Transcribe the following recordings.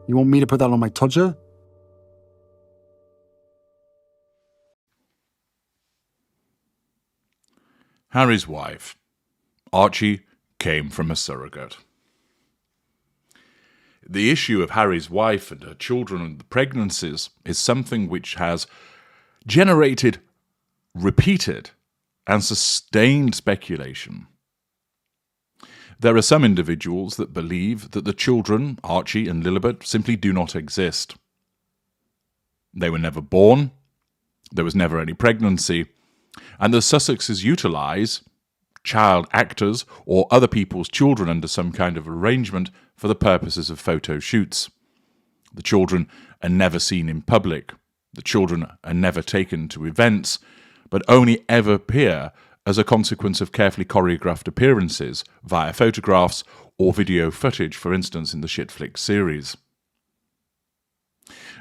You want me to put that on my Tudor? Harry's wife, Archie, came from a surrogate. The issue of Harry's wife and her children and the pregnancies is something which has generated repeated and sustained speculation. There are some individuals that believe that the children, Archie and Lilibet, simply do not exist. They were never born, there was never any pregnancy, and the Sussexes utilise child actors or other people's children under some kind of arrangement for the purposes of photo shoots. The children are never seen in public. The children are never taken to events, but only ever appear as a consequence of carefully choreographed appearances via photographs or video footage, for instance in the Shitflix series.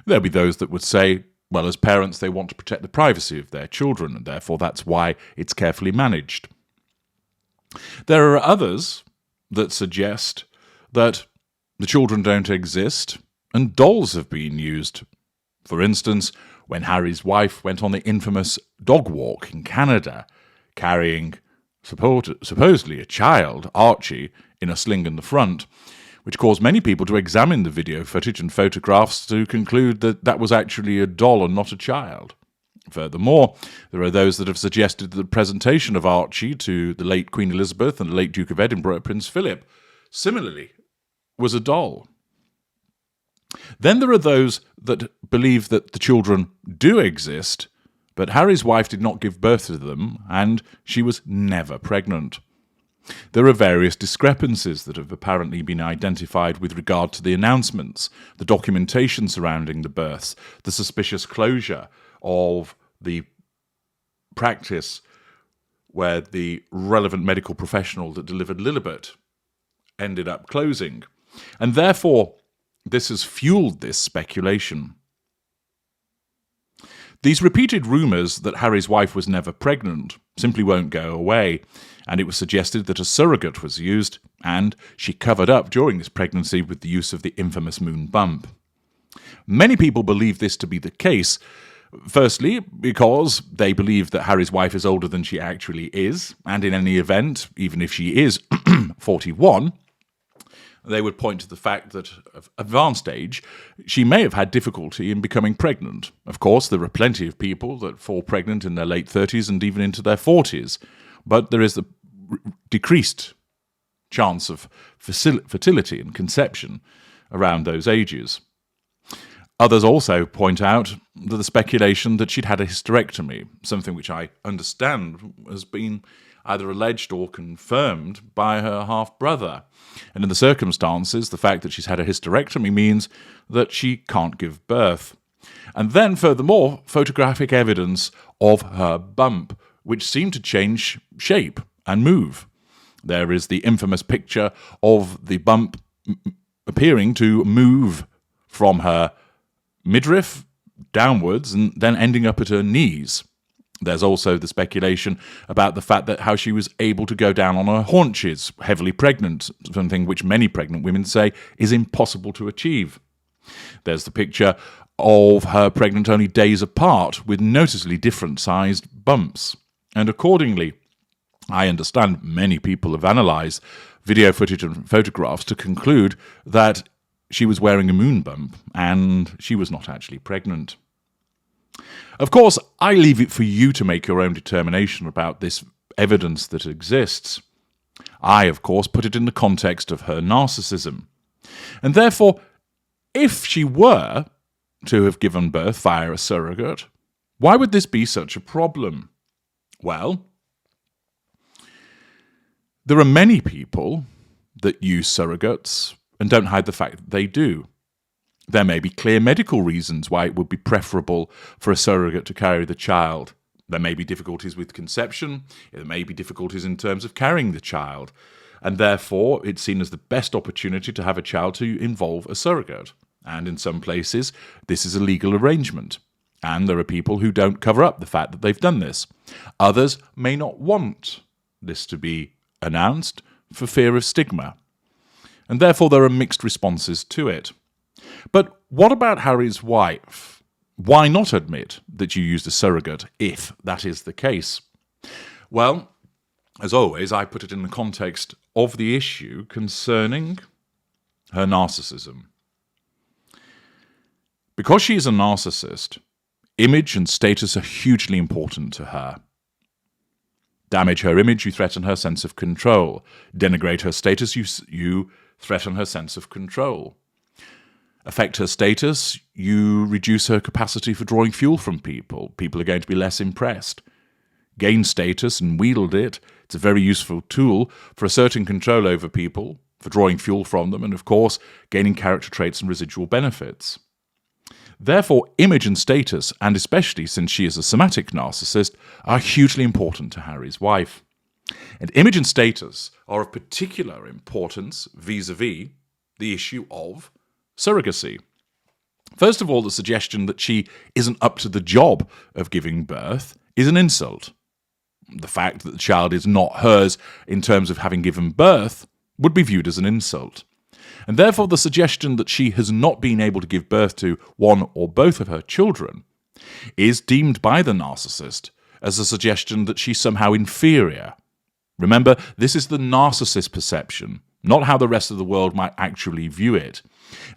There'll be those that would say, well, as parents they want to protect the privacy of their children, and therefore that's why it's carefully managed. There are others that suggest that the children don't exist and dolls have been used. For instance, when Harry's wife went on the infamous dog walk in Canada, carrying supposedly a child, Archie, in a sling in the front, which caused many people to examine the video footage and photographs to conclude that that was actually a doll and not a child. Furthermore, there are those that have suggested that the presentation of Archie to the late Queen Elizabeth and the late Duke of Edinburgh, Prince Philip, similarly, was a doll. Then there are those that believe that the children do exist, but Harry's wife did not give birth to them, and she was never pregnant. There are various discrepancies that have apparently been identified with regard to the announcements, the documentation surrounding the births, the suspicious closure of the practice where the relevant medical professional that delivered Lilibet ended up closing. And therefore, this has fueled this speculation. These repeated rumours that Harry's wife was never pregnant simply won't go away, and it was suggested that a surrogate was used, and she covered up during this pregnancy with the use of the infamous moon bump. Many people believe this to be the case, firstly because they believe that Harry's wife is older than she actually is, and in any event, even if she is 41, they would point to the fact that at advanced age, she may have had difficulty in becoming pregnant. Of course, there are plenty of people that fall pregnant in their late 30s and even into their 40s, but there is the decreased chance of fertility and conception around those ages. Others also point out that the speculation that she'd had a hysterectomy, something which I understand has been either alleged or confirmed by her half-brother. And in the circumstances, the fact that she's had a hysterectomy means that she can't give birth. And then, furthermore, photographic evidence of her bump, which seemed to change shape and move. There is the infamous picture of the bump appearing to move from her midriff downwards and then ending up at her knees. There's also the speculation about the fact that how she was able to go down on her haunches, heavily pregnant, something which many pregnant women say is impossible to achieve. There's the picture of her pregnant only days apart, with noticeably different sized bumps. And accordingly, I understand many people have analysed video footage and photographs to conclude that she was wearing a moon bump and she was not actually pregnant. Of course, I leave it for you to make your own determination about this evidence that exists. I, of course, put it in the context of her narcissism. And therefore, if she were to have given birth via a surrogate, why would this be such a problem? Well, there are many people that use surrogates and don't hide the fact that they do. There may be clear medical reasons why it would be preferable for a surrogate to carry the child. There may be difficulties with conception. There may be difficulties in terms of carrying the child. And therefore, it's seen as the best opportunity to have a child to involve a surrogate. And in some places, this is a legal arrangement. And there are people who don't cover up the fact that they've done this. Others may not want this to be announced for fear of stigma. And therefore, there are mixed responses to it. But what about Harry's wife? Why not admit that you used a surrogate if that is the case? Well, as always, I put it in the context of the issue concerning her narcissism. Because she is a narcissist, image and status are hugely important to her. Damage her image, you threaten her sense of control. Denigrate her status, you threaten her sense of control. Affect her status, you reduce her capacity for drawing fuel from people. People are going to be less impressed. Gain status and wield it. It's a very useful tool for asserting control over people, for drawing fuel from them, and of course, gaining character traits and residual benefits. Therefore, image and status, and especially since she is a somatic narcissist, are hugely important to Harry's wife. And image and status are of particular importance vis-a-vis the issue of surrogacy. First of all, the suggestion that she isn't up to the job of giving birth is an insult. The fact that the child is not hers in terms of having given birth would be viewed as an insult. And therefore the suggestion that she has not been able to give birth to one or both of her children is deemed by the narcissist as a suggestion that she's somehow inferior. Remember, this is the narcissist perception, not how the rest of the world might actually view it.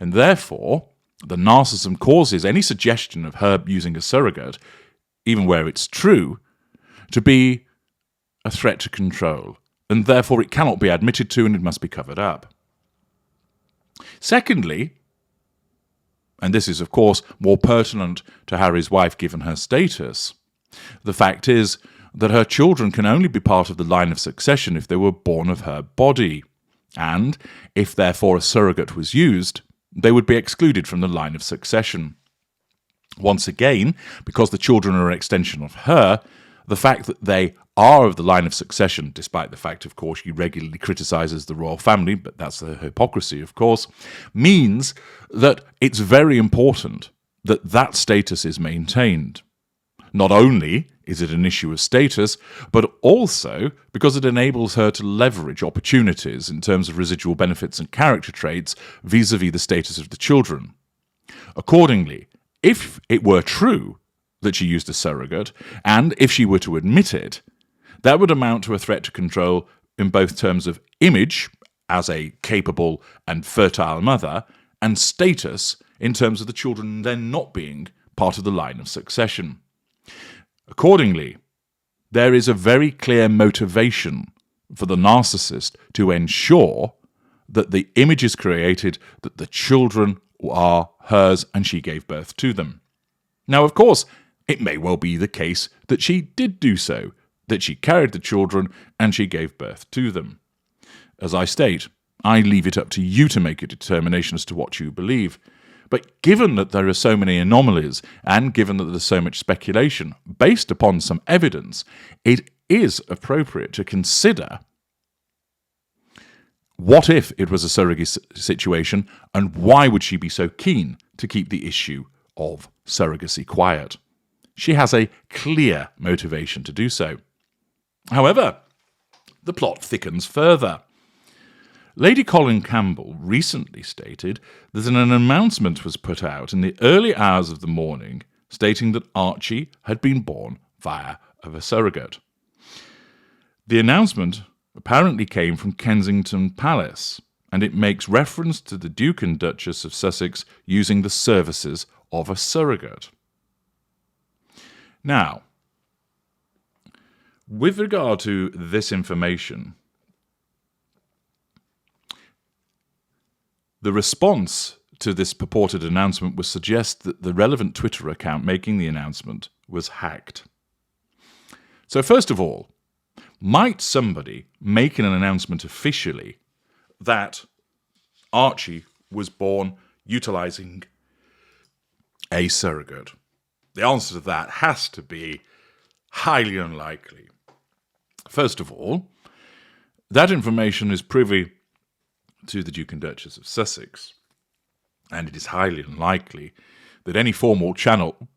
And therefore, the narcissism causes any suggestion of her using a surrogate, even where it's true, to be a threat to control. And therefore it cannot be admitted to and it must be covered up. Secondly, and this is of course more pertinent to Harry's wife given her status, the fact is that her children can only be part of the line of succession if they were born of her body, and if therefore a surrogate was used, they would be excluded from the line of succession. Once again, because the children are an extension of her, the fact that they are of the line of succession, despite the fact, of course, she regularly criticises the royal family, but that's the hypocrisy, of course, means that it's very important that that status is maintained. Not only is it an issue of status, but also because it enables her to leverage opportunities in terms of residual benefits and character traits vis-a-vis the status of the children. Accordingly, if it were true that she used a surrogate, and if she were to admit it, that would amount to a threat to control in both terms of image, as a capable and fertile mother, and status in terms of the children then not being part of the line of succession. Accordingly, there is a very clear motivation for the narcissist to ensure that the image is created, that the children are hers and she gave birth to them. Now, of course, it may well be the case that she did do so, that she carried the children and she gave birth to them. As I state, I leave it up to you to make a determination as to what you believe. But given that there are so many anomalies, and given that there's so much speculation, based upon some evidence, it is appropriate to consider what if it was a surrogate situation, and why would she be so keen to keep the issue of surrogacy quiet? She has a clear motivation to do so. However, the plot thickens further. Lady Colin Campbell recently stated that an announcement was put out in the early hours of the morning stating that Archie had been born via a surrogate. The announcement apparently came from Kensington Palace, and it makes reference to the Duke and Duchess of Sussex using the services of a surrogate. Now, with regard to this information, the response to this purported announcement would suggest that the relevant Twitter account making the announcement was hacked. So first of all, might somebody make an announcement officially that Archie was born utilising a surrogate? The answer to that has to be highly unlikely. First of all, that information is privy to the Duke and Duchess of Sussex, and it is highly unlikely that any formal channel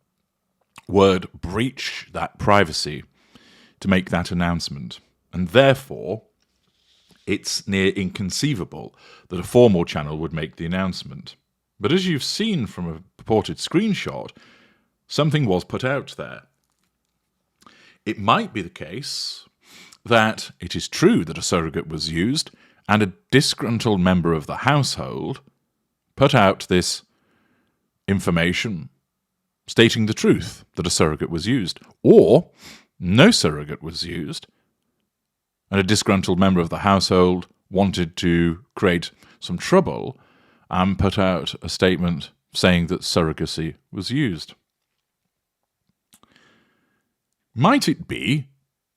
would breach that privacy to make that announcement, and therefore it's near inconceivable that a formal channel would make the announcement. But as you've seen from a purported screenshot, something was put out there. It might be the case that it is true that a surrogate was used and a disgruntled member of the household put out this information stating the truth that a surrogate was used, or no surrogate was used and a disgruntled member of the household wanted to create some trouble and put out a statement saying that surrogacy was used. Might it be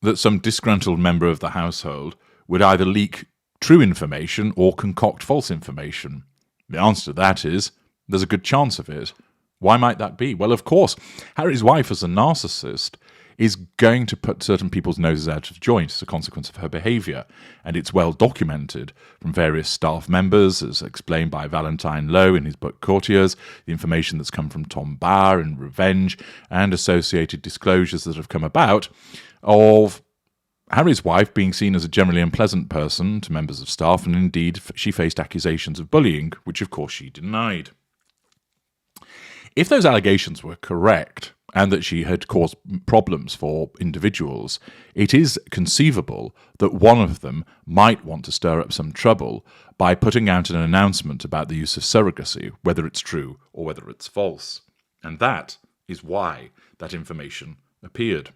that some disgruntled member of the household would either leak true information or concoct false information? The answer to that is, there's a good chance of it. Why might that be? Well, of course, Harry's wife, as a narcissist, is going to put certain people's noses out of joint as a consequence of her behaviour, and it's well documented from various staff members, as explained by Valentine Lowe in his book Courtiers, the information that's come from Tom Barr in Revenge, and associated disclosures that have come about of Harry's wife being seen as a generally unpleasant person to members of staff, and indeed she faced accusations of bullying, which of course she denied. If those allegations were correct, and that she had caused problems for individuals, it is conceivable that one of them might want to stir up some trouble by putting out an announcement about the use of surrogacy, whether it's true or whether it's false. And that is why that information appeared.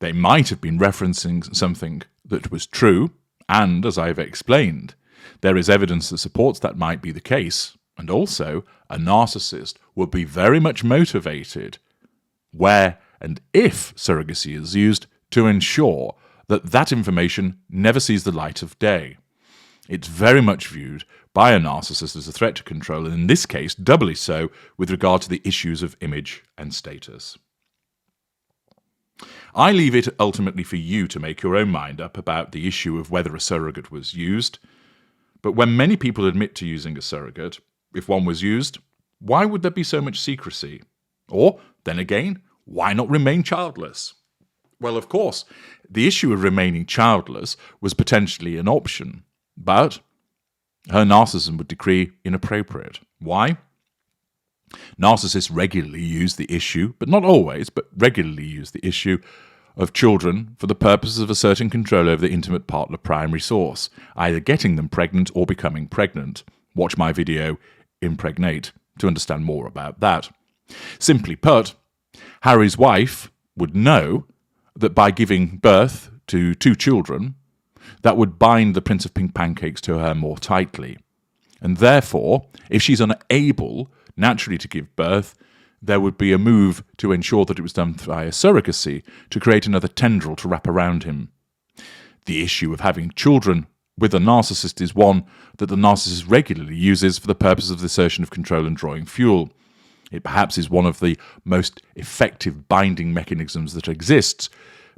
They might have been referencing something that was true, and, as I've explained, there is evidence that supports that might be the case. And also, a narcissist would be very much motivated where and if surrogacy is used to ensure that that information never sees the light of day. It's very much viewed by a narcissist as a threat to control, and in this case, doubly so with regard to the issues of image and status. I leave it ultimately for you to make your own mind up about the issue of whether a surrogate was used, but when many people admit to using a surrogate, if one was used, why would there be so much secrecy? Or, then again, why not remain childless? Well, of course, the issue of remaining childless was potentially an option, but her narcissism would decree inappropriate. Why? Narcissists regularly use the issue, but not always, but regularly use the issue of children for the purposes of asserting control over the intimate partner primary source, either getting them pregnant or becoming pregnant. Watch my video, Impregnate, to understand more about that. Simply put, Harry's wife would know that by giving birth to 2 children, that would bind the Prince of Pink Pancakes to her more tightly. And therefore, if she's unable naturally to give birth, there would be a move to ensure that it was done via surrogacy to create another tendril to wrap around him. The issue of having children with a narcissist is one that the narcissist regularly uses for the purpose of the assertion of control and drawing fuel. It perhaps is one of the most effective binding mechanisms that exists,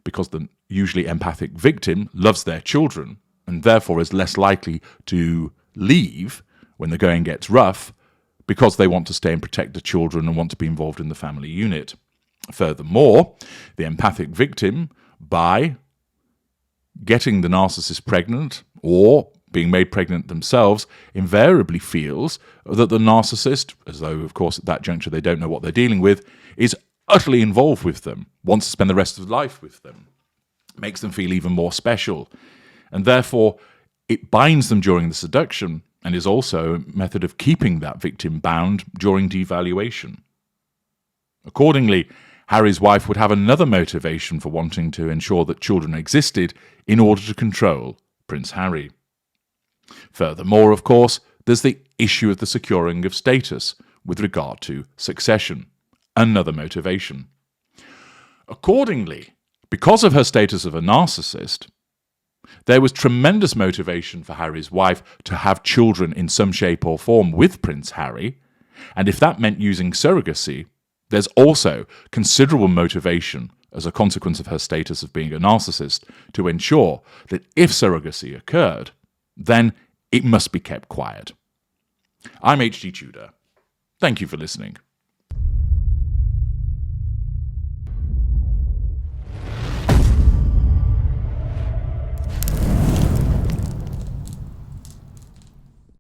because the usually empathic victim loves their children and therefore is less likely to leave when the going gets rough, because they want to stay and protect the children and want to be involved in the family unit. Furthermore, the empathic victim, by getting the narcissist pregnant or being made pregnant themselves, invariably feels that the narcissist, as though, of course, at that juncture they don't know what they're dealing with, is utterly involved with them, wants to spend the rest of life with them, makes them feel even more special, and therefore it binds them during the seduction and is also a method of keeping that victim bound during devaluation. Accordingly, Harry's wife would have another motivation for wanting to ensure that children existed in order to control Prince Harry. Furthermore, of course, there's the issue of the securing of status with regard to succession, another motivation. Accordingly, because of her status of a narcissist, there was tremendous motivation for Harry's wife to have children in some shape or form with Prince Harry, and if that meant using surrogacy, there's also considerable motivation as a consequence of her status of being a narcissist to ensure that if surrogacy occurred, then it must be kept quiet. I'm H.G. Tudor. Thank you for listening.